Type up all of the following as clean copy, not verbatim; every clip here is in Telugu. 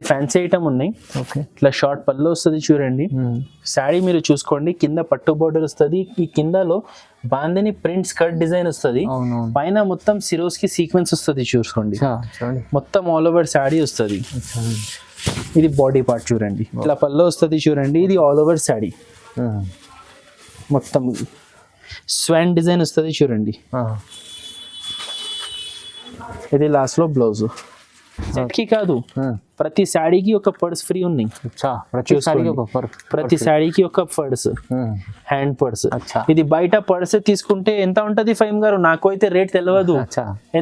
ఫ్యాన్సీ ఐటమ్ ఉన్నాయి. ఓకే, ఇట్లా షార్ట్ పళ్ళు వస్తుంది చూడండి. శారీ మీరు చూసుకోండి, కింద పట్టు బోర్డర్ వస్తుంది. ఈ కిందలో బాందిని ప్రింట్ స్కర్ట్ డిజైన్ వస్తుంది. పైన మొత్తం సిరోస్ కి సీక్వెన్స్ వస్తుంది చూసుకోండి. మొత్తం ఆల్ ఓవర్ శారీ వస్తుంది. ఇది బాడీ పార్ట్ చూడండి, ఇట్లా పళ్ళు వస్తుంది చూడండి. ఇది ఆల్ ఓవర్ శారీ మొత్తం స్వాన్ డిజైన్ వస్తుంది చూడండి. ఇది లాస్ట్ లో బ్లౌజ్. సెట్ కి కాదు, ప్రతి శారీకి ఒక పర్స్ ఫ్రీ ఉన్నాయి. ప్రతి శారీకి ఒక పర్స్, హ్యాండ్ పర్స్. ఇది బయట పర్స్ తీసుకుంటే ఎంత ఉంటది ఫైమ్ గారు? నాకు అయితే రేట్ తెలియదు.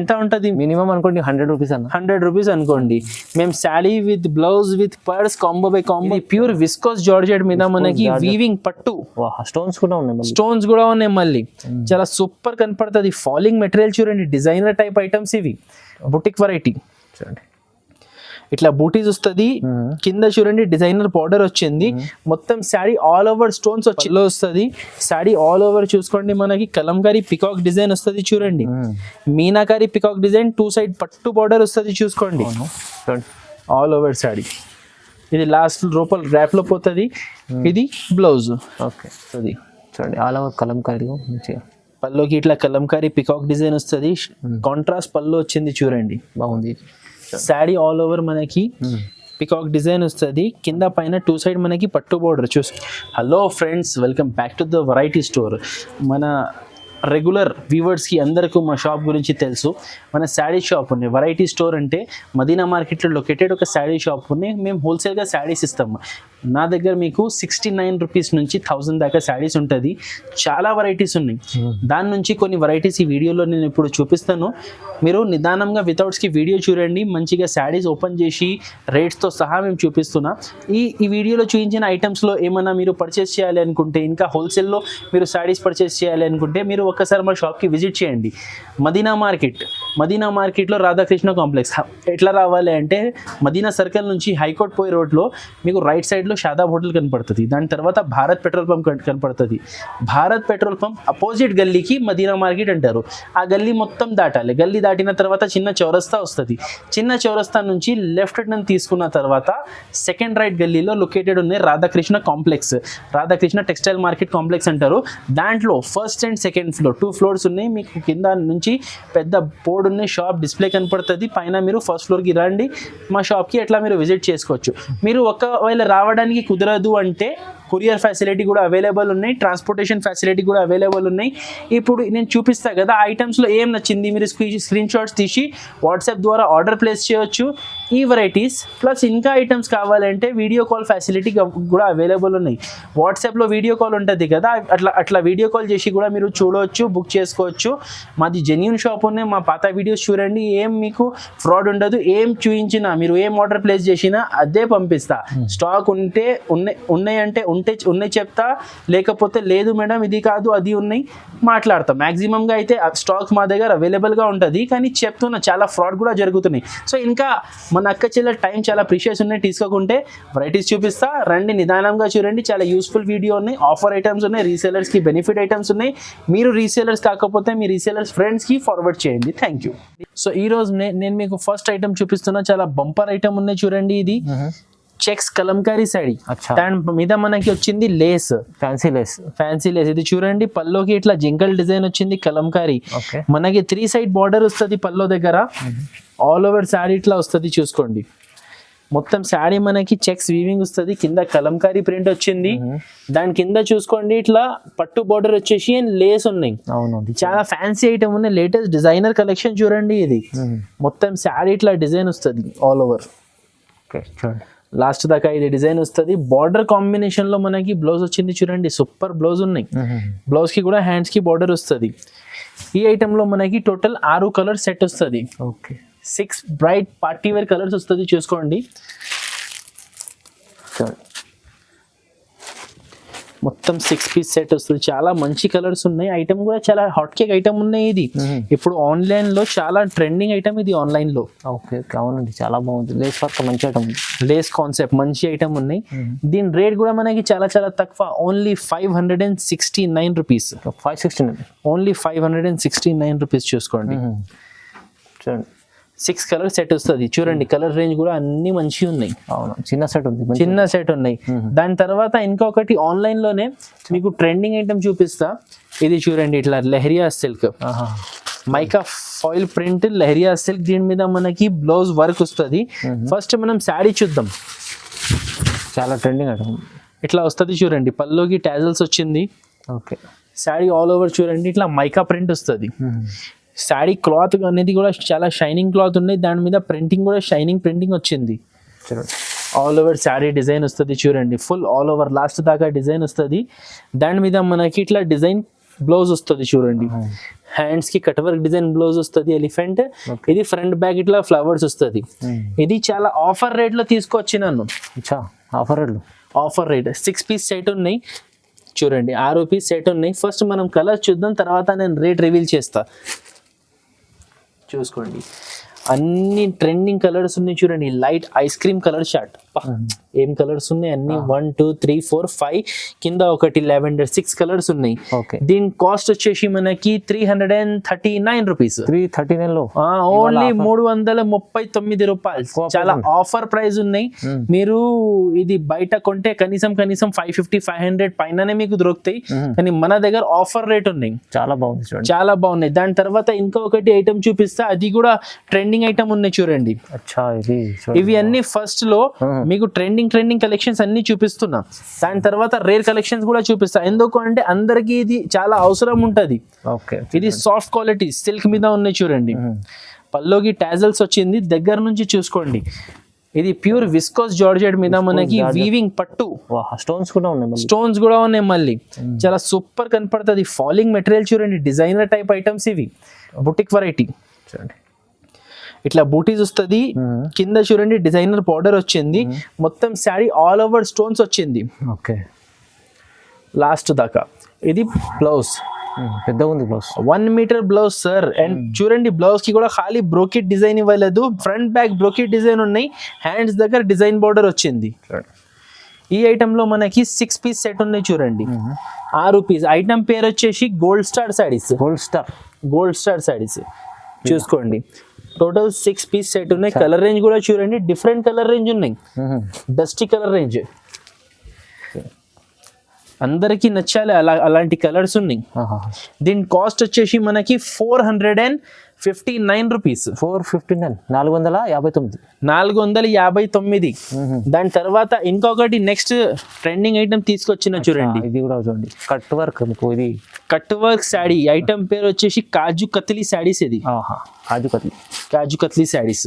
ఎంత ఉంటది మినిమం అనుకోండి 100 రూపీస్ అన్న. 100 రూపీస్ అనుకోండి. మేము saree with blouse with purse combo by combo. Pure viscose georgette మీద మనకి వీవింగ్ పట్టు, స్టోన్స్ కూడా ఉన్నాయి. స్టోన్స్ కూడా ఉన్నాయి. మళ్ళీ చాలా సూపర్ కనపడుతుంది. ఫాలింగ్ మెటీరియల్ చూడండి, డిజైనర్ టైప్ ఐటమ్స్ ఇవి. బుటిక్ వెరైటీ చూడండి, ఇట్లా బూటీస్ వస్తుంది. కింద చూడండి డిజైనర్ బార్డర్ వచ్చింది. మొత్తం శారీ ఆల్ ఓవర్ స్టోన్స్ వస్తుంది. శారీ ఆల్ ఓవర్ చూసుకోండి, మనకి కలంకారీ పికాక్ డిజైన్ వస్తుంది చూడండి. మీనాకారి పికాక్ డిజైన్, 2 సైడ్ పట్టు బార్డర్ వస్తుంది చూసుకోండి. All over sari. ఇది లాస్ట్ రూపల్ ర్యాప్ లో పోతుంది. ఇది బ్లౌజ్. ఓకే, అది చూడండి ఆల్ ఓవర్ కలంకారీలో మంచిగా. పల్లోకి ఇట్లా కలంకారీ పికాక్ డిజైన్ వస్తుంది. కాంట్రాస్ట్ పళ్ళు వచ్చింది చూడండి, బాగుంది. శారీ ఆల్ ఓవర్ మనకి పికాక్ డిజైన్ వస్తుంది. కింద పైన 2 సైడ్ మనకి పట్టు బోర్డర్ చూసి. Hello friends, welcome back to the variety store. మన రెగ్యులర్ వ్యూవర్స్కి అందరికీ మా షాప్ గురించి తెలుసు. మన శారీ షాప్ ఉన్నాయి. వెరైటీ స్టోర్ అంటే మదీనా మార్కెట్లో లొకేటెడ్ ఒక శారీ షాప్ ఉన్నాయి. మేము హోల్సేల్గా శారీస్ ఇస్తాము. నా దగ్గర మీకు 69 రూపీస్ నుంచి 1000 దాకా శారీస్ ఉంటుంది. చాలా వెరైటీస్ ఉన్నాయి. దాని నుంచి కొన్ని వెరైటీస్ ఈ వీడియోలో నేను ఇప్పుడు చూపిస్తాను. మీరు నిదానంగా వితౌట్స్కి వీడియో చూడండి. మంచిగా శారీస్ ఓపెన్ చేసి రేట్స్తో సహా మేము చూపిస్తున్నా. ఈ వీడియోలో చూపించిన ఐటమ్స్లో ఏమైనా మీరు పర్చేస్ చేయాలి అనుకుంటే, ఇంకా హోల్సేల్లో మీరు శారీస్ పర్చేస్ చేయాలి అనుకుంటే మీరు ఒక్కసారి మా షాప్కి విజిట్ చేయండి. మదీనా మార్కెట్లో రాధాకృష్ణ కాంప్లెక్స్. ఎట్లా రావాలి అంటే, మదీనా సర్కిల్ నుంచి హైకోర్ట్ పోయే రోడ్లో మీకు రైట్ సైడ్లో షాదాబ్ హోటల్ కనపడుతుంది. దాని తర్వాత భారత్ పెట్రోల్ పంప్ కనపడుతుంది. భారత్ పెట్రోల్ పంప్ అపోజిట్ గల్లీకి మదీనా మార్కెట్ అంటారు. ఆ గల్లీ మొత్తం దాటాలి. గల్లీ దాటిన తర్వాత చిన్న చౌరస్తా వస్తుంది. చిన్న చౌరస్తా నుంచి లెఫ్ట్ టర్న్ తీసుకున్న తర్వాత సెకండ్ రైట్ గల్లీలో లొకేటెడ్ ఉన్నాయి Radhakrishna complex. Radhakrishna textile market complex అంటారు. దాంట్లో first and second floor 2 floors ఉన్నాయి. మీకు కింద నుంచి పెద్ద బోర్డు ఉన్నాయి, షాప్ డిస్ప్లే కనపడుతుంది. పైన మీరు ఫస్ట్ ఫ్లోర్కి రండి, మా షాప్కి ఎట్లా మీరు విజిట్ చేసుకోవచ్చు. మీరు ఒకవేళ రావడానికి కుదరదు అంటే కొరియర్ ఫెసిలిటీ కూడా అవైలబుల్ ఉన్నాయి. ట్రాన్స్పోర్టేషన్ ఫెసిలిటీ కూడా అవైలబుల్ ఉన్నాయి. ఇప్పుడు నేను చూపిస్తాను కదా ఐటమ్స్లో ఏం నచ్చింది, మీరు స్క్రీన్ షాట్స్ తీసి వాట్సాప్ ద్వారా ఆర్డర్ ప్లేస్ చేయొచ్చు. ఈ వెరైటీస్ ప్లస్ ఇంకా ఐటమ్స్ కావాలంటే వీడియో కాల్ ఫెసిలిటీ కూడా అవైలబుల్ ఉన్నాయి. వాట్సాప్లో వీడియో కాల్ ఉంటుంది కదా, అట్లా వీడియో కాల్ చేసి కూడా మీరు చూడవచ్చు, బుక్ చేసుకోవచ్చు. మాది జెన్యూన్ షాప్ ఉన్నాయి. మా పాత వీడియోస్ చూడండి, ఏం మీకు ఫ్రాడ్ ఉండదు. ఏం చూపించినా, మీరు ఏం ఆర్డర్ ప్లేస్ చేసినా అదే పంపిస్తా. స్టాక్ ఉన్నాయంటే ఉన్నాయి చెప్తా, లేకపోతే లేదు మేడం ఇది కాదు అది ఉన్నాయి మాట్లాడతాం. మ్యాక్సిమంగా అయితే స్టాక్ మా దగ్గర అవైలబుల్గా ఉంటుంది. కానీ చెప్తున్నా చాలా ఫ్రాడ్ కూడా జరుగుతున్నాయి. సో ఇంకా మన అక్క చెల్లెల టైం చాలా ప్రీషియస్ ఉన్నాయి. తీసుకోకుంటే వెరైటీస్ చూపిస్తా, రండి నిదానంగా చూడండి. చాలా యూస్ఫుల్ వీడియో ఉన్నాయి, ఆఫర్ ఐటమ్స్ ఉన్నాయి, రీసేలర్స్కి బెనిఫిట్ ఐటమ్స్ ఉన్నాయి. మీరు రీసేలర్స్ కాకపోతే మీ రీసేలర్స్ ఫ్రెండ్స్కి ఫార్వర్డ్ చేయండి. Thank you. సో ఈ రోజు నేను మీకు ఫస్ట్ ఐటమ్ చూపిస్తున్నా. చాలా బంపర్ ఐటమ్ ఉన్నాయి చూడండి. ఇది చెక్స్ కలంకారీ సారీ. దాని మీద మనకి వచ్చింది లేస్, ఫ్యాన్సీ లేస్. ఇది చూడండి, పల్లోకి ఇట్లా జింకల్ డిజైన్ వచ్చింది కలంకారీ. మనకి 3 సైడ్ బార్డర్ వస్తుంది పల్లో దగ్గర. ఆల్ ఓవర్ శారీ ఇట్లా వస్తుంది చూసుకోండి. మొత్తం శారీ మనకి చెక్స్ వీవింగ్ వస్తుంది. కింద కలంకారీ ప్రింట్ వచ్చింది. దాని కింద చూసుకోండి ఇట్లా పట్టు బార్డర్ వచ్చేసి లేస్ ఉన్నాయి. చాలా ఫ్యాన్సీ ఐటమ్ ఉన్నాయి. లేటెస్ట్ డిజైనర్ కలెక్షన్ చూడండి. ఇది మొత్తం శారీ ఇట్లా డిజైన్ వస్తుంది ఆల్ ఓవర్. లాస్ట్ దాకా ఇది డిజైన్ వస్తుంది. బార్డర్ కాంబినేషన్ లో మనకి బ్లౌజ్ వచ్చింది చూడండి. సూపర్ బ్లౌజ్ ఉన్నాయి. బ్లౌజ్ కి కూడా హ్యాండ్స్ కి బార్డర్ వస్తుంది. ఈ ఐటమ్ లో మనకి టోటల్ 6 కలర్ సెట్ వస్తుంది. 6 బ్రైట్ పార్టీ వేర్ కలర్స్ వస్తుంది చూసుకోండి. మొత్తం 6 పీస్ సెట్ వస్తుంది. చాలా మంచి కలర్స్ ఉన్నాయి. ఐటమ్ కూడా చాలా హాట్ కేక్ ఐటమ్ ఉన్నాయి. ఇది ఇప్పుడు ఆన్లైన్ లో చాలా ట్రెండింగ్ ఐటమ్. ఇది ఆన్లైన్ లో. అవునండి, చాలా బాగుంది. లేస్ వర్క్ మంచి ఐటమ్, లేస్ కాన్సెప్ట్ మంచి ఐటమ్ ఉన్నాయి. దీని రేట్ కూడా మనకి చాలా చాలా తక్కువ. Only 569 rupees. 569 ఓన్లీ 569 రూపీస్ చూసుకోండి. 6 కలర్ సెట్ వస్తుంది చూడండి. కలర్ రేంజ్ కూడా అన్ని మంచిగా ఉన్నాయి. అవును, చిన్న సెట్ ఉంది, చిన్న సెట్ ఉన్నాయి. దాని తర్వాత ఇంకొకటి ఆన్లైన్ లోనే మీకు ట్రెండింగ్ ఐటమ్ చూపిస్తా. ఇది చూడండి, ఇట్లా lehariya silk, mica foil print lehariya silk. దీని మీద మనకి బ్లౌజ్ వర్క్ వస్తుంది. ఫస్ట్ మనం శారీ చూద్దాం. చాలా ట్రెండింగ్ ఐటమ్. ఇట్లా వస్తుంది చూడండి, పల్లోకి టాజల్స్ వచ్చింది. ఓకే, శారీ ఆల్ ఓవర్ చూడండి, ఇట్లా మైకా ప్రింట్ వస్తుంది. శారీ క్లాత్ అనేది కూడా చాలా షైనింగ్ క్లాత్ ఉన్నాయి. దాని మీద ప్రింటింగ్ కూడా షైనింగ్ ప్రింటింగ్ వచ్చింది. చూడండి, ఆల్ ఓవర్ శారీ డిజైన్ వస్తుంది చూడండి, ఫుల్ ఆల్ ఓవర్ లాస్ట్ దాకా డిజైన్ వస్తుంది. దాని మీద మనకి ఇట్లా డిజైన్ బ్లౌజ్ వస్తుంది చూడండి. హ్యాండ్స్ కి కట్ వర్క్ డిజైన్ బ్లౌజ్ వస్తుంది, ఎలిఫెంట్. ఇది ఫ్రంట్ బ్యాక్ ఇట్లా ఫ్లవర్స్ వస్తుంది. ఇది చాలా ఆఫర్ రేట్ లో తీసుకొచ్చినాను. ఆఫర్ రేట్ 6 పీస్ సెట్ ఉన్నాయి చూడండి, 6 పీస్ సెట్ ఉన్నాయి. ఫస్ట్ మనం కలర్స్ చూద్దాం, తర్వాత నేను రేట్ రివీల్ చేస్తా. చూసుకోండి, అన్ని ట్రెండింగ్ కలర్స్ ఉన్నాయి చూడండి. Light ice cream colour short, ఏం కలర్స్ ఉన్నాయి అన్ని. 1 2 3 4 5 కింద ఒకటి లెవెండర్ 6 కలర్స్ ఉన్నాయి. దీని కాస్ట్ వచ్చేసి మనకి 339 రూపీస్. 339 లో ఓన్లీ 339 రూపాయలు. చాలా ఆఫర్ ప్రైస్ ఉన్నాయి. మీరు ఇది బయట కొంటే కనీసం 550 500 పైననే మీకు దొరుకుతాయి, కానీ మన దగ్గర ఆఫర్ రేట్ ఉన్నాయి. చాలా బాగుంది చూడండి, చాలా బాగున్నాయి. దాని తర్వాత ఇంకొకటి ఐటమ్ చూపిస్తా, అది కూడా ట్రెండింగ్ ఐటమ్ ఉన్నాయి చూడండి. ఇవి అన్ని ఫస్ట్ లో మీకు ట్రెండింగ్ కలెక్షన్స్ అన్ని చూపిస్తున్నా. దాని తర్వాత రేర్ కలెక్షన్స్ కూడా చూపిస్తా. ఎందుకు అంటే అందరికి ఇది చాలా అవసరం ఉంటది. ఇది సాఫ్ట్ క్వాలిటీ సిల్క్ మీద ఉన్నాయి చూడండి. పల్లోకి టాజల్స్ వచ్చింది, దగ్గర నుంచి చూసుకోండి. ఇది ప్యూర్ విస్కోస్ జార్జెట్ మీద మనకి వీవింగ్ పట్టు. స్టోన్స్ కూడా ఉన్నాయి మళ్ళీ. చాలా సూపర్ కనపడుతుంది. ఫాలింగ్ మెటీరియల్ చూడండి, డిజైనర్ టైప్ ఐటమ్స్ ఇవి, బుటిక్ వెరైటీ చూడండి. ఇట్లా బూటీస్ వస్తుంది, కింద చూడండి డిజైనర్ బార్డర్ వచ్చింది, మొత్తం శారీ ఆల్ ఓవర్ స్టోన్స్ వచ్చింది. ఓకే, లాస్ట్ దాకా. ఇది బ్లౌజ్, పెద్ద ఉంది blouse, 1 metre blouse sir. And చూడండి, బ్లౌజ్ కి కూడా ఖాళీ బ్రోకెట్ డిజైన్ ఇవ్వలేదు, ఫ్రంట్ బ్యాక్ బ్రోకెట్ డిజైన్ ఉన్నాయి. హ్యాండ్స్ దగ్గర డిజైన్ బార్డర్ వచ్చింది. ఈ ఐటమ్ లో మనకి 6 పీస్ సెట్ ఉన్నాయి చూడండి, 6 పీస్. ఐటమ్ పేరు వచ్చేసి gold star saris. Gold star saris చూసుకోండి. టోటల్ 6 పీస్ సెట్ ఉన్నాయి. కలర్ రేంజ్ కూడా చూడండి, డిఫరెంట్ కలర్ రేంజ్ ఉన్నాయి. డస్టీ కలర్ రేంజ్ అందరికి నచ్చాలి, అలాంటి కలర్స్ ఉన్నాయి. దీని కాస్ట్ వచ్చేసి మనకి 459 రూపీస్. 459. దాని తర్వాత ఇంకొకటి నెక్స్ట్ ట్రెండింగ్ ఐటమ్ తీసుకొచ్చిన చూడండి. ఇది కూడా చూడండి, కట్ వర్క్. ఇది కట్ వర్క్ శారీ. ఐటమ్ పేరు వచ్చేసి కాజు కత్లీ శారీస్. ఇది కాజు కత్లీ శారీస్.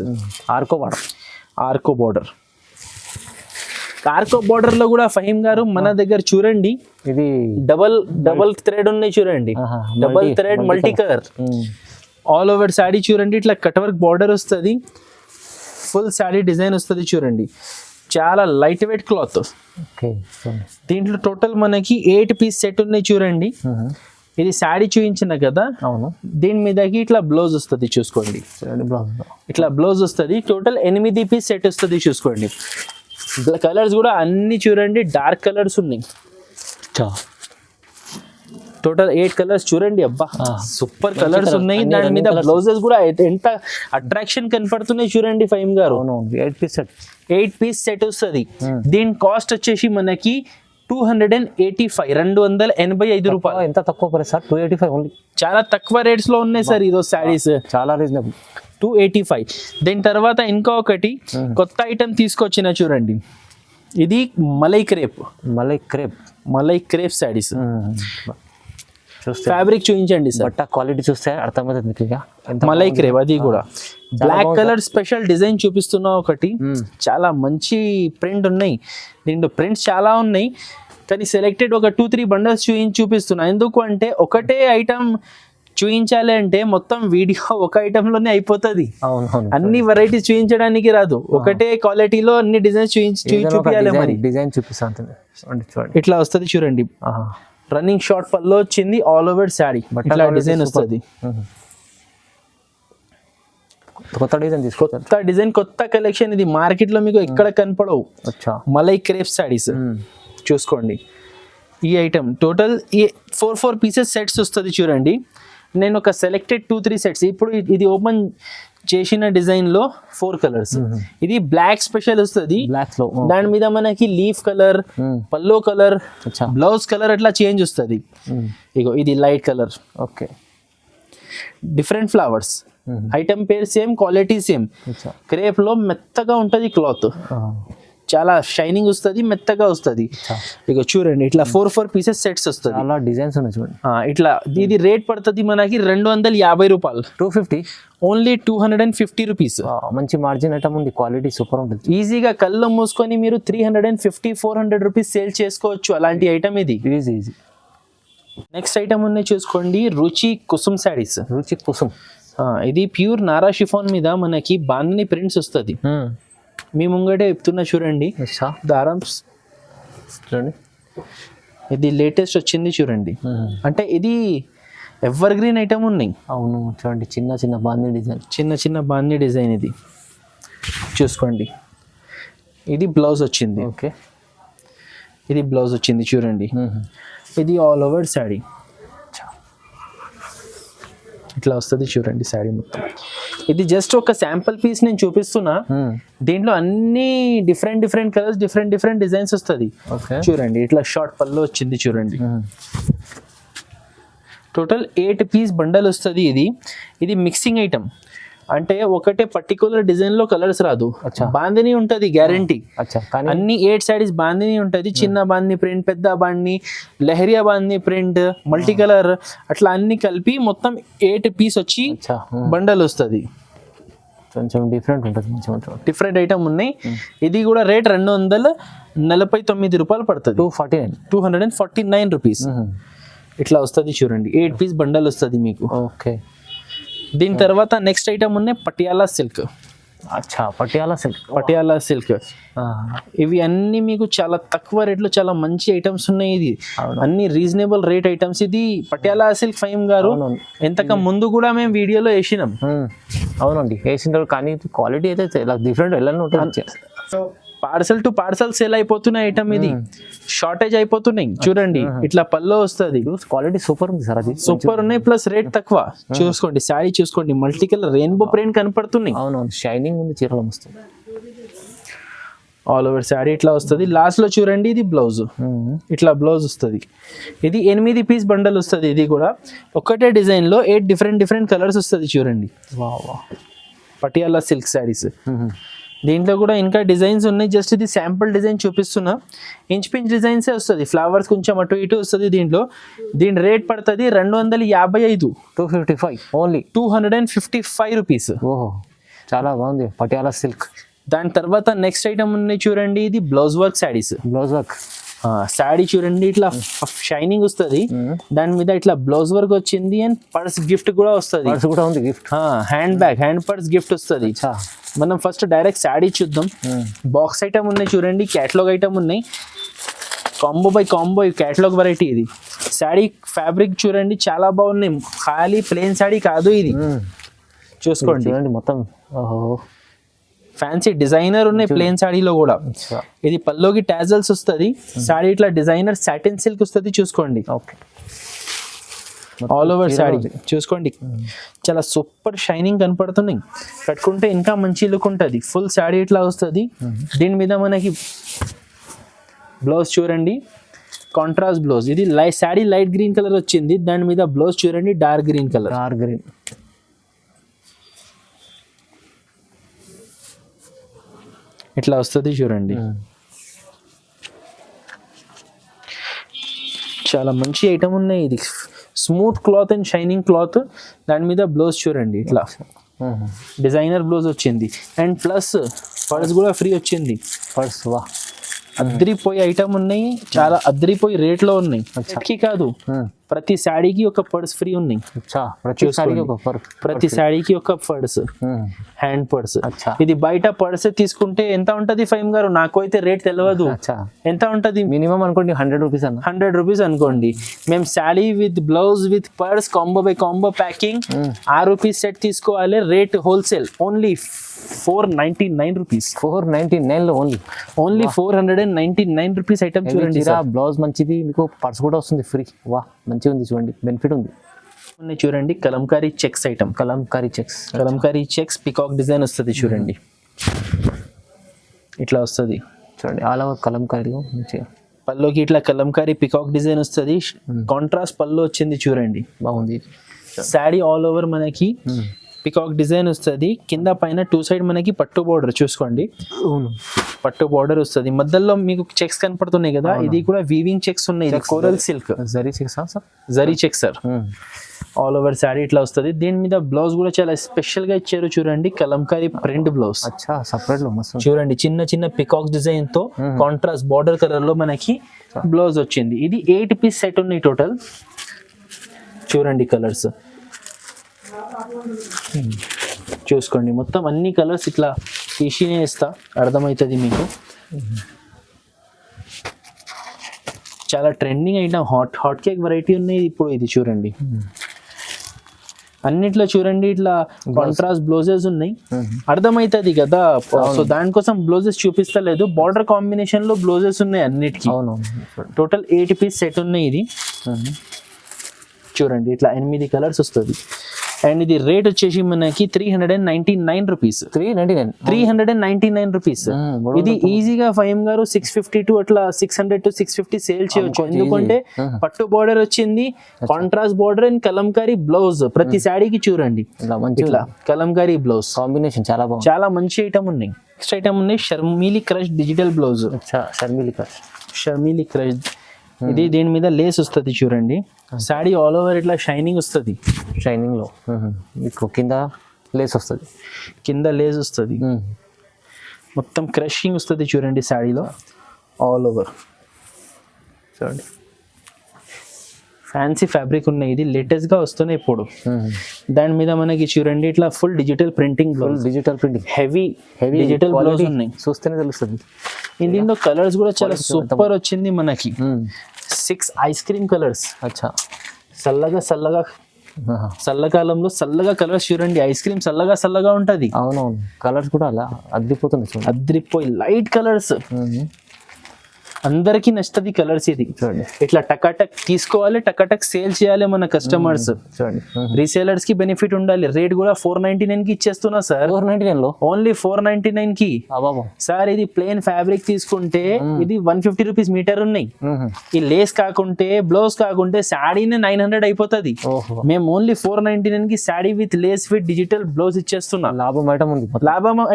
ఆర్కో బార్డర్ లో కూడా ఫహీం గారు మన దగ్గర చూడండి, ఇది డబల్ థ్రెడ్ ఉన్నాయి చూడండి. Double thread multi colour all over sari చూడండి. ఇట్లా కట్ వర్క్ బార్డర్ వస్తుంది, ఫుల్ శారీ డిజైన్ వస్తుంది చూడండి. చాలా లైట్ వెయిట్ క్లాత్. దీంట్లో టోటల్ మనకి 8 పీస్ సెట్ ఉన్నాయి చూడండి. ఇది శారీ చూపించిన కదా, దీని మీదకి ఇట్లా బ్లౌజ్ వస్తుంది చూసుకోండి. ఇట్లా బ్లౌజ్ వస్తుంది. టోటల్ 8 పీస్ సెట్ వస్తుంది చూసుకోండి. కలర్స్ కూడా అన్ని చూడండి, డార్క్ కలర్స్ ఉన్నాయి. టోటల్ 8 కలర్స్ చూడండి. అబ్బా సూపర్ కలర్స్ ఉన్నాయి. దాని మీద బ్లౌజెస్ కూడా ఎంత అట్రాక్షన్ కనపడుతున్నాయి చూడండి ఫహీం గారు. 8 పీస్ సెట్ వస్తుంది. దీని కాస్ట్ వచ్చేసి మనకి 285 రూపాయలు. ఎంత తక్కువ ప్రైస్ సార్? 285 ఓన్లీ. చాలా తక్కువ రేట్స్ లో ఉన్నాయి సార్ ఈరోజు శారీస్, చాలా రీజనబుల్. 285. దీని తర్వాత ఇంకొకటి కొత్త ఐటమ్ తీసుకొచ్చిన చూడండి. ఇది మలై క్రేప్ శారీస్. ఫ్యాబ్రిక్ చూపించండి సార్, బట్ట క్వాలిటీ చూస్తే అర్థమవుతుంది. మలై క్రేప్, అది కూడా బ్లాక్ కలర్ స్పెషల్ డిజైన్ చూపిస్తున్నా. ఒకటి చాలా మంచి ప్రింట్ ఉన్నాయి. దీంట్లో ప్రింట్స్ చాలా ఉన్నాయి, కానీ సెలెక్టెడ్ ఒక 2-3 బండల్స్ చూపిస్తున్నా. ఎందుకు అంటే ఒకటే ఐటమ్ చూపించాలి అంటే మొత్తం వీడియో ఒక ఐటమ్ లోనే అయిపోతుంది. అన్ని వెరైటీస్ చూపించడానికి రాదు, ఒకటే క్వాలిటీలో అన్ని డిజైన్స్ చూపించాలి. మరి డిజైన్ చూపిస్తాను, ఇట్లా వస్తుంది చూడండి. రన్నింగ్ షార్ట్ పల్లో వచ్చింది, ఆల్ ఓవర్ శారీ ఇట్లా డిజైన్ వస్తుంది. కొత్త డిజైన్, కొత్త కలెక్షన్. ఇది మార్కెట్ లో మీకు ఎక్కడ కనపడవు. మలై క్రేప్ శారీస్ చూసుకోండి. ఈ ఐటమ్ టోటల్ 4 పీసెస్ సెట్స్ వస్తుంది చూడండి. నేను ఒక సెలెక్టెడ్ 2-3 సెట్స్ ఇప్పుడు ఇది ఓపెన్ చేసిన డిజైన్ లో 4 కలర్స్. ఇది బ్లాక్ స్పెషల్ వస్తుంది. బ్లాక్ లో దాని మీద మనకి లీఫ్ కలర్, పల్లో కలర్, అచ్చా బ్లౌజ్ కలర్ అట్లా చేంజ్ వస్తుంది. ఇగో ఇది light colour, okay different flowers, item పేరు సేమ్, క్వాలిటీ సేమ్. అచ్చా క్రేప్ లో మెత్తగా ఉంటుంది క్లాత్, చాలా షైనింగ్ వస్తుంది, మెత్తగా వస్తుంది. ఇక చూడండి ఇట్లా 4 పీసెస్ సెట్స్ వస్తుంది. చాలా డిజైన్స్ ఉన్నాయి చూడండి. ఇట్లా ఇది రేట్ పడుతుంది మనకి 250 రూపాయలు, 250 ఓన్లీ 250 రూపీస్. మంచి మార్జిన్ ఐటమ్ ఉంది, క్వాలిటీ సూపర్ ఉంటుంది. ఈజీగా కళ్ళు మూసుకొని మీరు 350-400 రూపీస్ సేల్ చేసుకోవచ్చు అలాంటి ఐటమ్ ఇది. Easy easy. నెక్స్ట్ ఐటమ్ ఉన్నాయి చూసుకోండి, రుచి కుసుమ్ శారీస్. రుచి కుసుమ్, ఇది ప్యూర్ నారా షిఫాన్ మీద మనకి బాందిని ప్రింట్స్ వస్తుంది. మీ ముంగటే చెప్తున్నా చూడండి, దారం చూడండి, ఇది లేటెస్ట్ వచ్చింది చూడండి. అంటే ఇది ఎవర్ గ్రీన్ ఐటమ్ ఉన్నాయి. అవును చూడండి, చిన్న చిన్న బాందీ డిజైన్, చిన్న చిన్న బాందీ డిజైన్ ఇది చూసుకోండి. ఇది బ్లౌజ్ వచ్చింది. ఓకే, ఇది బ్లౌజ్ వచ్చింది చూడండి. ఇది ఆల్ ఓవర్ శారీ ఇట్లా వస్తుంది చూడండి శారీ మొత్తం. ఇది జస్ట్ ఒక శాంపుల్ పీస్ నేను చూపిస్తున్నా. దీంట్లో అన్ని డిఫరెంట్ కలర్స్, డిఫరెంట్ డిజైన్స్ వస్తుంది. చూడండి ఇట్లా షార్ట్ పళ్ళు వచ్చింది చూడండి. టోటల్ 8 పీస్ బండల్ వస్తుంది. ఇది మిక్సింగ్ ఐటమ్, అంటే ఒకటే పర్టికులర్ డిజైన్ లో కలర్స్ రాదు, బాందిని ఉంటది గ్యారంటీ. అన్ని 8 సారీస్ బాందిని ఉంటది. చిన్న బాందిని ప్రింట్, పెద్ద bandhani, lehariya bandhani print, multi colour, అట్లా అన్ని కలిపి మొత్తం 8 పీస్ వచ్చి బండల్ వస్తుంది. కొంచెం డిఫరెంట్ ఉంటుంది, డిఫరెంట్ ఐటమ్ ఉన్నాయి. ఇది కూడా రేట్ 249 రూపాయలు పడుతుంది, 249 రూపీస్. ఇట్లా వస్తుంది చూడండి, 8 పీస్ బండల్ వస్తుంది మీకు. ఓకే, దీని తర్వాత నెక్స్ట్ ఐటమ్ ఉన్నాయి పటియాలా సిల్క్. అచ్చా, పటియాలా సిల్క్. ఇవి అన్ని మీకు చాలా తక్కువ రేట్లో చాలా మంచి ఐటమ్స్ ఉన్నాయి. ఇది అన్ని రీజనబుల్ రేట్ ఐటమ్స్. ఇది పటియాలా సిల్క్ ఫైమ్ గారు ఎంతక ముందు కూడా మేము వీడియోలో వేసినాం. అవునండి వేసిన, కానీ క్వాలిటీ అయితే డిఫరెంట్ ఎలా ఉంటుంది. పార్సల్ టు పార్సల్ సేల్ అయిపోతున్నాయి ఐటమ్. ఇది షార్టేజ్ అయిపోతున్నాయి చూడండి. ఇట్లా పల్లో వస్తుంది, క్వాలిటీ సూపర్ ఉంది సార్. అది సూపర్ ఉన్నాయి, ప్లస్ రేట్ తక్కువ. చూసుకోండి శారీ చూసుకోండి, మల్టీ కలర్ రెయిన్బో ప్రింట్ కనపడుతున్నాయి. అవునవును, షైనింగ్ ఉంది, చీరలో వస్తుంది. ఆల్ ఓవర్ శారీ ఇట్లా వస్తుంది. లాస్ట్ లో చూడండి ఇది బ్లౌజ్, ఇట్లా బ్లౌజ్ వస్తుంది. ఇది 8 పీస్ బండల్ వస్తుంది. ఇది కూడా ఒకటే డిజైన్ లో 8 డిఫరెంట్ కలర్స్ వస్తుంది చూడండి. పటియాలా సిల్క్ శారీస్. దీంట్లో కూడా ఇంకా డిజైన్స్ ఉన్నాయి, జస్ట్ ఇది శాంపుల్ డిజైన్ చూపిస్తున్నా. ఇంచ్ డిజైన్సే వస్తుంది, ఫ్లవర్స్ కొంచెం అటు ఇటు వస్తుంది దీంట్లో. దీని రేట్ పడుతుంది 255, 255 ఓన్లీ, 255 రూపీస్. ఓహో, చాలా బాగుంది పటియాలా సిల్క్. దాని తర్వాత నెక్స్ట్ ఐటమ్ ఉన్నాయి చూడండి, ఇది blouse work saris. Blouse work sari చూడండి, ఇట్లా షైనింగ్ వస్తుంది, దాని మీద ఇట్లా బ్లౌజ్ వర్క్ వచ్చింది. అండ్ పర్స్ గిఫ్ట్ కూడా వస్తుంది. హ్యాండ్ పర్స్ గిఫ్ట్ వస్తుంది. మనం ఫస్ట్ డైరెక్ట్ శారీ చూద్దాం. బాక్స్ ఐటమ్ ఉన్నాయి చూడండి, క్యాటలాగ్ ఐటమ్ ఉన్నాయి, combo by combo catalogue variety. ఇది శారీ ఫ్యాబ్రిక్ చూడండి చాలా బాగున్నాయి, ఖాళీ ప్లెయిన్ శారీ కాదు ఇది. చూసుకోండి మొత్తం ఫ్యాన్సీ డిజైనర్ ఉన్నాయి ప్లెయిన్ శారీలో కూడా. ఇది పల్లోకి టాజల్స్ వస్తుంది. శారీ ఇట్లా డిజైనర్ సాటిన్ సిల్క్ వస్తుంది చూసుకోండి. ఆల్ ఓవర్ శారీ చూసుకోండి, చాలా సూపర్ షైనింగ్ కనపడుతున్నాయి. కట్టుకుంటే ఇంకా మంచి లుక్ ఉంటుంది. ఫుల్ శారీ ఇట్లా వస్తుంది. దీని మీద మనకి బ్లౌజ్ చూడండి, కాంట్రాస్ట్ బ్లౌజ్. ఇది శారీ లైట్ గ్రీన్ కలర్ వచ్చింది, దాని మీద బ్లౌజ్ చూడండి డార్క్ గ్రీన్ కలర్. ఇట్లా వస్తుంది చూడండి. చాలా మంచి ఐటమ్ ఉన్నాయి. ఇది smooth cloth and shining cloth. దాని మీద బ్లౌజ్ చూడండి ఇట్లా డిజైనర్ బ్లౌజ్ వచ్చింది. అండ్ ప్లస్ పర్స్ కూడా ఫ్రీ వచ్చింది. పర్స్ వా అద్రిపోయి ఐటమ్ ఉన్నాయి, చాలా అద్రిపోయి రేట్లో ఉన్నాయి. కాదు, ప్రతి శారీకి ఒక పర్స్ ఫ్రీ ఉన్నాయి. ప్రతి శారీకి ఒక పర్స్, హ్యాండ్ పర్స్. ఇది బయట పర్స్ తీసుకుంటే ఎంత ఉంటది ఫైమ్ గారు? నాకు అయితే రేట్ తెలియదు. ఎంత ఉంటది మినిమం అనుకోండి 100 రూపీస్ అన్న. 100 రూపీస్ అనుకోండి. మేము saree with blouse with purse combo by combo packing 6 rupees set తీసుకోవాలి. Rate wholesale only 499 rupees. 499 లో ఓన్లీ 499 రూపీస్ ఐటమ్ చూడండి. బ్లౌజ్ మంచిది, మీకు పర్స్ కూడా వస్తుంది ఫ్రీ. వా మంచిగా ఉంది చూడండి, బెనిఫిట్ ఉంది. ఉన్నాయి చూడండి, Kalamkari checks item. Kalamkari checks peacock design వస్తుంది చూడండి, ఇట్లా వస్తుంది చూడండి. ఆల్ ఓవర్ కలంకారీలో మంచిగా పల్లోకి ఇట్లా కలంకారీ పికాక్ డిజైన్ వస్తుంది. కాంట్రాస్ట్ పల్లో వచ్చింది చూడండి, బాగుంది. శారీ ఆల్ ఓవర్ మనకి పికాక్ డిజైన్ వస్తుంది. కింద పైన 2 సైడ్ మనకి పట్టు బార్డర్ చూసుకోండి, పట్టు బార్డర్ వస్తుంది. మధ్యలో మీకు చెక్స్ కనపడుతున్నాయి కదా, ఇది కూడా వీవింగ్ చెక్స్ ఉన్నాయి. ఇది coral silk zari checks sir, zari check sir. All over saree ఇట్లా వస్తుంది. దీని మీద బ్లౌజ్ కూడా చాలా స్పెషల్ గా ఇచ్చారు చూడండి, కలంకారీ ప్రింట్ బ్లౌజ్. అచ్చా, సపరేట్ లో మస్తు చూడండి, చిన్న చిన్న పికాక్ డిజైన్ తో కాంట్రాస్ట్ బార్డర్ కలర్ లో మనకి బ్లౌజ్ వచ్చింది. ఇది 8 పీస్ సెట్ ఉన్నాయి టోటల్. చూడండి కలర్స్ చూసుకోండి, మొత్తం అన్ని కలర్స్ ఇట్లా తీసినే ఇస్తా, అర్థమవుతుంది మీకు. చాలా ట్రెండింగ్ అయిన హాట్ కేక్ వెరైటీ ఉన్నాయి ఇప్పుడు. ఇది చూడండి, అన్నిట్లో చూడండి ఇట్లా కాంట్రాస్ట్ బ్లౌజెస్ ఉన్నాయి, అర్థమవుతుంది కదా. సో దానికోసం బ్లౌజెస్ చూపిస్తలేదు, బార్డర్ కాంబినేషన్ లో బ్లౌజెస్ ఉన్నాయి అన్నిటికీ. టోటల్ 8 పీస్ సెట్ ఉన్నాయి. ఇది చూడండి, ఇట్లా 8 కలర్స్ వస్తుంది. అండ్ ఇది రేట్ వచ్చేసి మనకి 399 రూపీస్. 399 రూపీస్. ఇది ఈజీగా ఫైమ్ గారు 650 టు అట్లా 600 to 650 సేల్ చేయొచ్చు, ఎందుకంటే పట్టు బార్డర్ వచ్చింది, contrast border and Kalamkari blouse. ప్రతి శారీకి చూడండి ఇట్లా కలంకారీ బ్లౌజ్ కాంబినేషన్ చాలా బాగుంది, చాలా మంచి ఐటమ్ ఉన్నాయి. నెక్స్ట్ ఐటమ్ ఉన్నాయి Sharmili crush digital blouse. Sharmili crush ఇది, దీని మీద లేస్ వస్తుంది చూడండి. శారీ ఆల్ ఓవర్ ఇట్లా షైనింగ్ వస్తుంది, షైనింగ్ లో మీకు కింద లేస్ వస్తుంది, కింద లేస్ వస్తుంది, మొత్తం క్రషింగ్ వస్తుంది చూడండి శారీలో ఆల్ ఓవర్. చూడండి ఫ్యాన్సీ ఫ్యాబ్రిక్ ఉన్నాయి, ఇది లేటెస్ట్ గా వస్తున్నాయి ఇప్పుడు. దాని మీద మనకి చూడండి ఇట్లా full digital printing, heavy digital blouse ఉన్నాయి, చూస్తేనే తెలుస్తుంది. దీంట్లో కలర్స్ కూడా చాలా సూపర్ వచ్చింది మనకి. 6 ఐస్ క్రీమ్ కలర్స్. అచ్చా, చల్లకాలంలో చల్లగా కలర్స్ చూడండి, ఐస్ క్రీమ్ చల్లగా ఉంటది. అవునవును, కలర్స్ కూడా అలా అద్రిపోయి లైట్ కలర్స్, అందరికి నచ్చుతుంది కలర్స్. ఇది చూడండి, ఇట్లా టకాటక్ తీసుకోవాలి, టకాటక్ సేల్ చేయాలి మన కస్టమర్స్. చూడండి, రీసేలర్స్ కి బెనిఫిట్ ఉండాలి. రేట్ కూడా 499 కి ఇచ్చేస్తున్నా సార్. 499 లో ఓన్లీ 499 కి సార్. ఇది ప్లేన్ ఫ్యాబ్రిక్ తీసుకుంటే ఇది 150 రూపీస్ మీటర్ ఉన్నాయి. ఈ లేస్ కాకుంటే బ్లౌజ్ కాకుంటే శాడీనే 900 అయిపోతుంది. మేము ఓన్లీ 499 కి saree with lace with digital blouse ఇచ్చేస్తున్నా. లాభం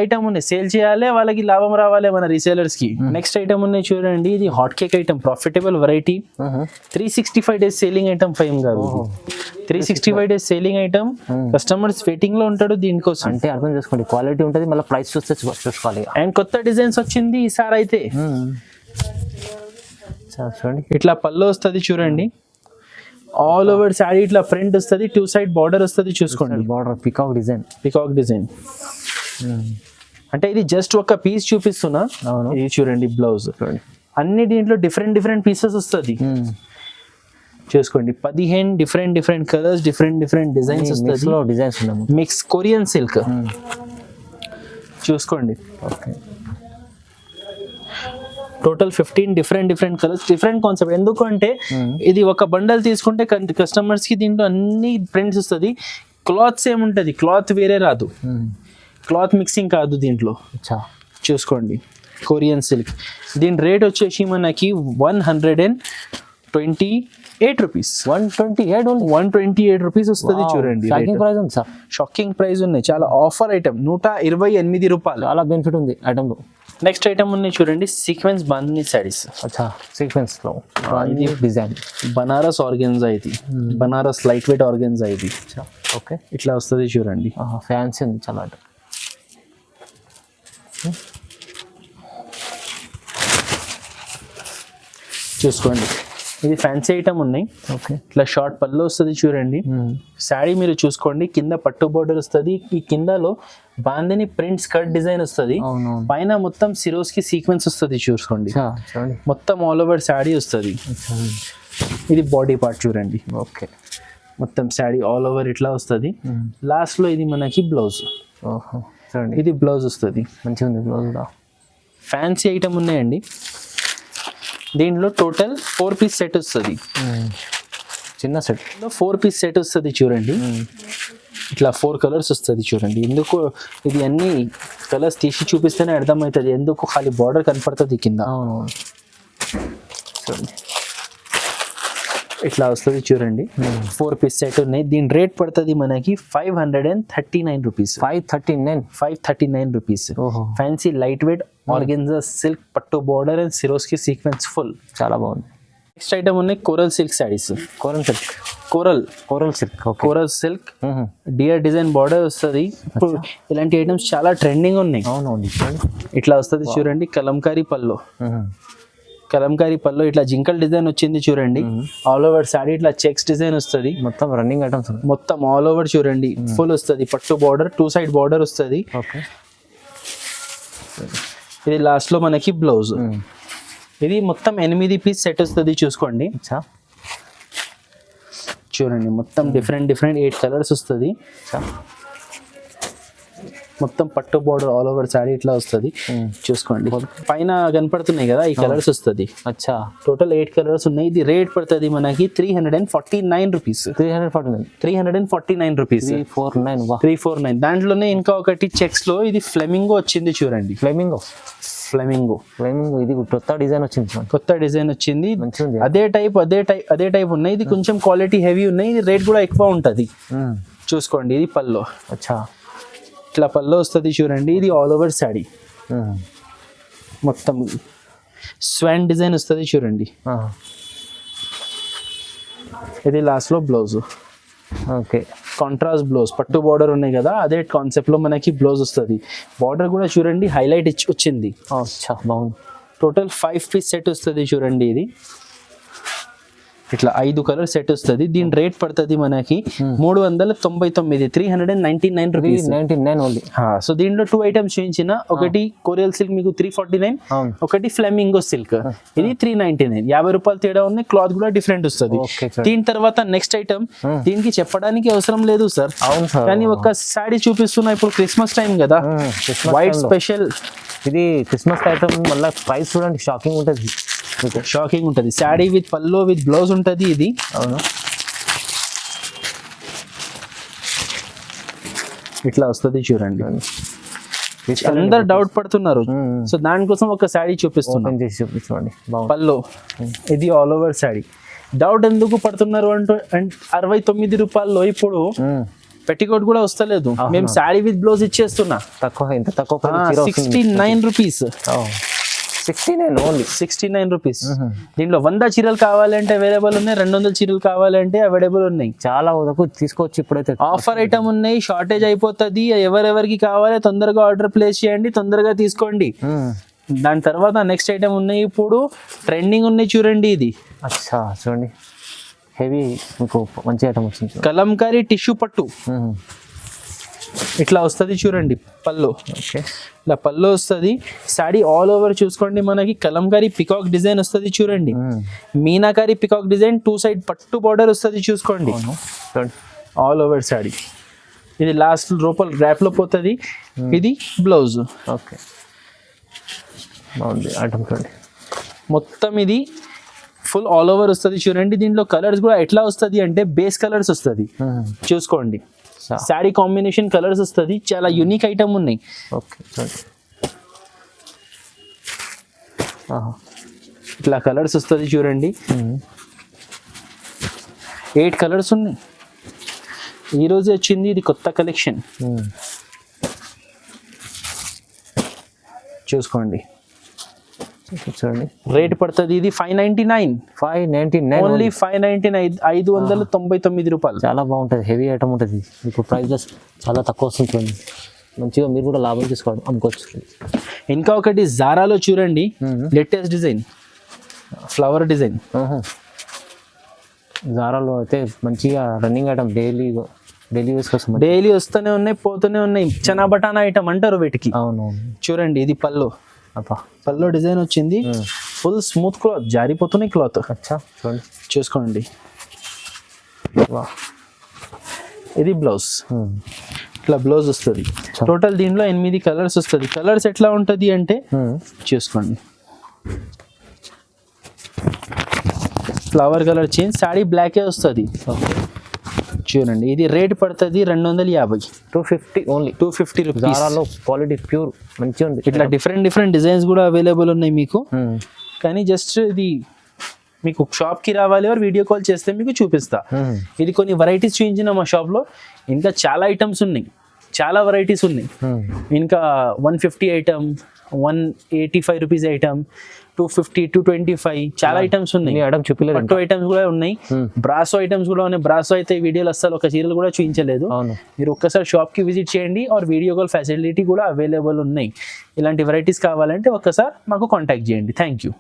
ఐటమ్ ఉంది, సేల్ చేయాలి, వాళ్ళకి లాభం రావాలి మన రీసేలర్స్ కి. నెక్స్ట్ ఐటమ్ ఉన్నాయి చూడండి, ఇది hot cake item, profitable variety. 365 days selling item ఫైమ్ గారు. 365 days selling item, customers waiting లో ఉంటాడు దీనికోసం. అంటే అర్థం చేసుకోండి, క్వాలిటీ ఉంటుంది, మళ్ళీ ప్రైస్ చూస్తే చూసుకోవాలి. అండ్ కొత్త డిజైన్స్ వచ్చింది ఈసారి అయితే. చూడండి, ఇట్లా పళ్ళు వస్తుంది చూడండి, ఆల్ ఓవర్ శారీ ఇట్లా ప్రింట్ వస్తుంది, 2 సైడ్ బార్డర్ వస్తుంది చూసుకోండి. Border peacock design. అంటే ఇది జస్ట్ ఒక పీస్ చూపిస్తున్నా. ఇది చూడండి బ్లౌజ్, అన్ని దీంట్లో డిఫరెంట్ పీసెస్ వస్తుంది చూసుకోండి. 15 డిఫరెంట్ కలర్స్, డిఫరెంట్ డిజైన్స్ వస్తుంది. మిక్స్ కొరియన్ సిల్క్ చూసుకోండి. Total 15 different colours, different concept. ఎందుకంటే ఇది ఒక బండల్ తీసుకుంటే కస్టమర్స్ కి దీంట్లో అన్ని ప్రింట్స్ వస్తుంది. క్లాత్ సేమ్ ఉంటుంది, క్లాత్ వేరే రాదు, క్లాత్ మిక్సింగ్ కాదు దీంట్లో. చూసుకోండి, కొరియన్ సిల్క్. దీని రేట్ వచ్చేసి మనకి 128 రూపీస్. 128 రూపీస్ వస్తుంది చూడండి. షాకింగ్ ప్రైస్ ఉన్నాయి, చాలా ఆఫర్ ఐటమ్. 128 రూపాయలు, చాలా బెనిఫిట్ ఉంది ఐటమ్ లో. నెక్స్ట్ ఐటమ్ ఉన్నాయి చూడండి, సీక్వెన్స్ బాందిని సారీస్. సీక్వెన్స్ లో డిజైన్, బనారస్ ఆర్గెన్జా. ఇది బనారస్ లైట్ వెయిట్ ఆర్గెన్జా. ఇది ఓకే, ఇట్లా వస్తుంది చూడండి, ఫ్యాన్సీ ఉంది చాలా. చూసుకోండి, ఇది ఫ్యాన్సీ ఐటమ్ ఉన్నాయి. ఓకే, ఇట్లా షార్ట్ పళ్ళు వస్తుంది చూడండి. శారీ మీరు చూసుకోండి, కింద పట్టు బోర్డర్ వస్తుంది, ఈ కిందలో బాందిని ప్రింట్ స్కర్ట్ డిజైన్ వస్తుంది, పైన మొత్తం సిరోస్ కి సీక్వెన్స్ వస్తుంది చూసుకోండి. మొత్తం ఆల్ ఓవర్ శారీ వస్తుంది. ఇది బాడీ పార్ట్ చూడండి. ఓకే, మొత్తం శారీ ఆల్ ఓవర్ ఇట్లా వస్తుంది. లాస్ట్ లో ఇది మనకి బ్లౌజ్. ఇది బ్లౌజ్ వస్తుంది, మంచిగా ఉంది బ్లౌజ్. ఫ్యాన్సీ ఐటమ్ ఉన్నాయండి. దీంట్లో టోటల్ 4 పీస్ సెట్ వస్తుంది. చిన్న సెట్ 4 పీస్ సెట్ వస్తుంది చూడండి. ఇట్లా 4 కలర్స్ వస్తుంది చూడండి. ఎందుకు ఇది అన్ని కలర్స్ తీసి చూపిస్తేనే అర్థమవుతుంది ఎందుకు ఖాళీ బార్డర్ కనపడుతుంది కింద. అవునవును చూడండి ఇట్లా వస్తుంది చూడండి. 4 పీస్ సెట్ ఉన్నాయి. దీని రేట్ పడుతుంది మనకి 539 rupees. 539 rupees. Fancy lightweight organza silk పట్టు border and Swarovski sequence full. చాలా బాగుంది. నెక్స్ట్ ఐటమ్ ఉన్నాయి coral silk sarees. Coral silk dear design border వస్తుంది. ఇప్పుడు ఇలాంటి ఐటమ్స్ చాలా ట్రెండింగ్ ఉన్నాయి. అవునవును ఇట్లా వస్తుంది చూడండి. కలంకారీ పళ్ళు ఇట్లా జింకల్ డిజైన్ వచ్చింది చూడండి. ఆల్ ఓవర్ శారీ ఇట్లా చెక్స్ డిజైన్ వస్తుంది. మొత్తం రన్నింగ్ ఐటమ్స్ మొత్తం ఆల్ ఓవర్ చూడండి ఫుల్ వస్తుంది. పట్టు బార్డర్ 2 సైడ్ బార్డర్ వస్తుంది. ఓకే ఇది లాస్ట్ లో మనకి బ్లౌజ్. ఇది మొత్తం 8 పీస్ సెట్ వస్తుంది చూసుకోండి. చూడండి మొత్తం డిఫరెంట్ 8 కలర్స్ వస్తుంది. మొత్తం పట్టు బార్డర్ ఆల్ ఓవర్ శారీ ఇట్లా వస్తుంది చూసుకోండి. పైన కనపడుతున్నాయి కదా ఈ కలర్స్ వస్తుంది. అచ్చా టోటల్ 8 కలర్స్ ఉన్నాయి. ఇది రేట్ పడుతుంది మనకి 349 రూపీస్. 349 రూపీస్. 349. దాంట్లోనే ఇంకా ఒకటి చెక్స్ లో ఇది ఫ్లెమింగో వచ్చింది చూడండి. ఫ్లెమింగో ఇది కొత్త డిజైన్ వచ్చింది. అదే టైప్ ఉన్నాయి. ఇది కొంచెం క్వాలిటీ హెవీ ఉన్నాయి. ఇది రేట్ కూడా ఎక్కువ ఉంటుంది చూసుకోండి. ఇది పల్లో. అచ్చా ఇట్లా పల్లో వస్తుంది చూడండి. ఇది ఆల్ ఓవర్ శారీ మొత్తం స్వాన్ డిజైన్ వస్తుంది చూడండి. ఇది లాస్ట్ లో బ్లౌజ్. ఓకే కాంట్రాస్ట్ బ్లౌజ్ పట్టు బార్డర్ ఉన్నాయి కదా అదే కాన్సెప్ట్ లో మనకి బ్లౌజ్ వస్తుంది. బార్డర్ కూడా చూడండి హైలైట్ వచ్చింది. బాగుంది. టోటల్ 5 పీస్ సెట్ వస్తుంది చూడండి. ఇది ఇట్లా 5 కలర్ సెట్ వస్తుంది. దీని రేట్ పడుతుంది మనకి 399. 399 రూపీస్. ఓన్లీ. సో దీంట్లో 2 ఐటమ్స్ చూపించిన. ఒకటి కోరియల్ సిల్క్ మీకు 349, ఒకటి ఫ్లెమింగో సిల్క్ ఇది 399. 50 రూపాయలు తేడా ఉన్నాయి. క్లాత్ కూడా డిఫరెంట్ వస్తుంది. దీని తర్వాత నెక్స్ట్ ఐటమ్ దీనికి చెప్పడానికి అవసరం లేదు సార్, కానీ ఒక సారీ చూపిస్తున్నా. ఇప్పుడు క్రిస్మస్ టైం కదా, వైట్ స్పెషల్. ఇది క్రిస్మస్ ఐటమ్. మళ్ళీ ప్రైస్ చూడండి షాకింగ్ ఉంటుంది. Sari with pallu with blouse ఉంటుంది ఇది. అవును ఇట్లా వస్తుంది చూడండి. అందరు డౌట్ పడుతున్నారు, సో దానికోసం ఒక శారీ చూపిస్తున్నాను. పల్లో ఇది ఆల్ ఓవర్ శారీ. డౌట్ ఎందుకు పడుతున్నారు అంటే 69 రూపాయల్లో ఇప్పుడు పెట్టికోట్ కూడా వస్తలేదు. మేము శారీ విత్ బ్లౌజ్ ఇచ్చేస్తున్నా. తక్కువ 69 రూపీస్. 69 రూపీస్. దీంట్లో 100 చీరలు కావాలంటే అవైలబుల్ ఉన్నాయి, 200 చీరలు కావాలంటే అవైలబుల్ ఉన్నాయి. చాలా తీసుకోవచ్చు. ఇప్పుడైతే ఆఫర్ ఐటమ్ ఉన్నాయి, షార్టేజ్ అయిపోతుంది. ఎవరెవరికి కావాలి తొందరగా ఆర్డర్ ప్లేస్ చేయండి, తొందరగా తీసుకోండి. దాని తర్వాత నెక్స్ట్ ఐటమ్ ఉన్నాయి, ఇప్పుడు ట్రెండింగ్ ఉన్నాయి చూడండి. ఇది అచ్చా చూడండి హెవీ, మీకు మంచి ఐటమ్ వచ్చింది. కలంకారీ టిష్యూ పట్టు ఇట్లా వస్తుంది చూడండి. పల్లో ఇలా పల్లో వస్తుంది. శారీ ఆల్ ఓవర్ చూసుకోండి. మనకి కలంకారీ పికాక్ డిజైన్ వస్తుంది చూడండి. మీనాకారీ పికాక్ డిజైన్ 2 సైడ్ పట్టు బార్డర్ వస్తుంది చూసుకోండి. All over sari. ఇది లాస్ట్ రూపాయలు ర్యాప్ లో పోతుంది. ఇది బ్లౌజ్. ఓకే బాగుంది ఐటమ్ చూడండి. మొత్తం ఇది ఫుల్ ఆల్ ఓవర్ వస్తుంది చూడండి. దీంట్లో కలర్స్ కూడా ఎట్లా వస్తుంది అంటే బేస్ కలర్స్ వస్తుంది చూసుకోండి. శారీ కాంబినేషన్ కలర్స్ వస్తుంది. చాలా యూనిక్ ఐటమ్ ఉన్నాయి. ఓకే ఇట్లా కలర్స్ వస్తుంది చూడండి. 8 కలర్స్ ఉన్నాయి. ఈరోజు వచ్చింది ఇది కొత్త కలెక్షన్ చూసుకోండి. చూడండి రేట్ పడుతుంది. ఇది 599 ఓన్లీ 599. 599 రూపాయలు. చాలా బాగుంటుంది. హెవీ ఐటమ్ ఉంటుంది. మీకు ప్రైస్ చాలా తక్కువ వస్తుంది చూడండి. మంచిగా మీరు కూడా లాభం తీసుకోవడం అమ్ముకోవచ్చు. ఇంకా ఒకటి జారాలో చూడండి లేటెస్ట్ డిజైన్, ఫ్లవర్ డిజైన్. జారాలో అయితే మంచిగా రన్నింగ్ ఐటమ్. డైలీ యూస్ కోసం డైలీ వస్తూనే ఉన్నాయి, పోతూనే ఉన్నాయి. చనా బటానా ఐటమ్ అంటారు వీటికి. అవునవును చూడండి ఇది పల్లో. పల్లో డిజైన్ వచ్చింది. ఫుల్ స్మూత్ క్లాత్, జారిపోతున్నాయి క్లాత్. చూడండి చూసుకోండి. ఇది బ్లౌజ్. ఇట్లా బ్లౌజ్ వస్తుంది. టోటల్ దీంట్లో 8 కలర్స్ వస్తుంది. కలర్స్ ఎట్లా ఉంటుంది అంటే చూసుకోండి. ఫ్లవర్ కలర్ చైన్, సాడీ బ్లాకే వస్తుంది. చూడండి ఇది రేట్ పడుతుంది 250, 250 ఓన్లీ. 250 రూపీస్. జారాలో క్వాలిటీ ప్యూర్ మంచిగా ఉంది. ఇట్లా డిఫరెంట్ డిజైన్స్ కూడా అవైలబుల్ ఉన్నాయి మీకు. కానీ జస్ట్ ఇది మీకు షాప్కి రావాలి ఆర్ వీడియో కాల్ చేస్తే మీకు చూపిస్తా. ఇది కొన్ని వెరైటీస్ చూపించిన మా షాప్లో, ఇంకా చాలా ఐటమ్స్ ఉన్నాయి, చాలా వెరైటీస్ ఉన్నాయి. ఇంకా 150 ఐటమ్, 185 రూపీస్ ఐటమ్, 250, 225 చాలా ఐటమ్స్ ఉన్నాయి. పట్టు ఐటమ్స్ కూడా ఉన్నాయి, బ్రాసో ఐటమ్స్ కూడా ఉన్నాయి. బ్రాసో అయితే వీడియోలు అస్సలు ఒక చీరలు కూడా చూపించలేదు. మీరు ఒక్కసారి షాప్కి విజిట్ చేయండి ఆర్ వీడియో కాల్ ఫెసిలిటీ కూడా అవైలబుల్ ఉన్నాయి. ఇలాంటి వెరైటీస్ కావాలంటే ఒక్కసారి మాకు కాంటాక్ట్ చేయండి. Thank you.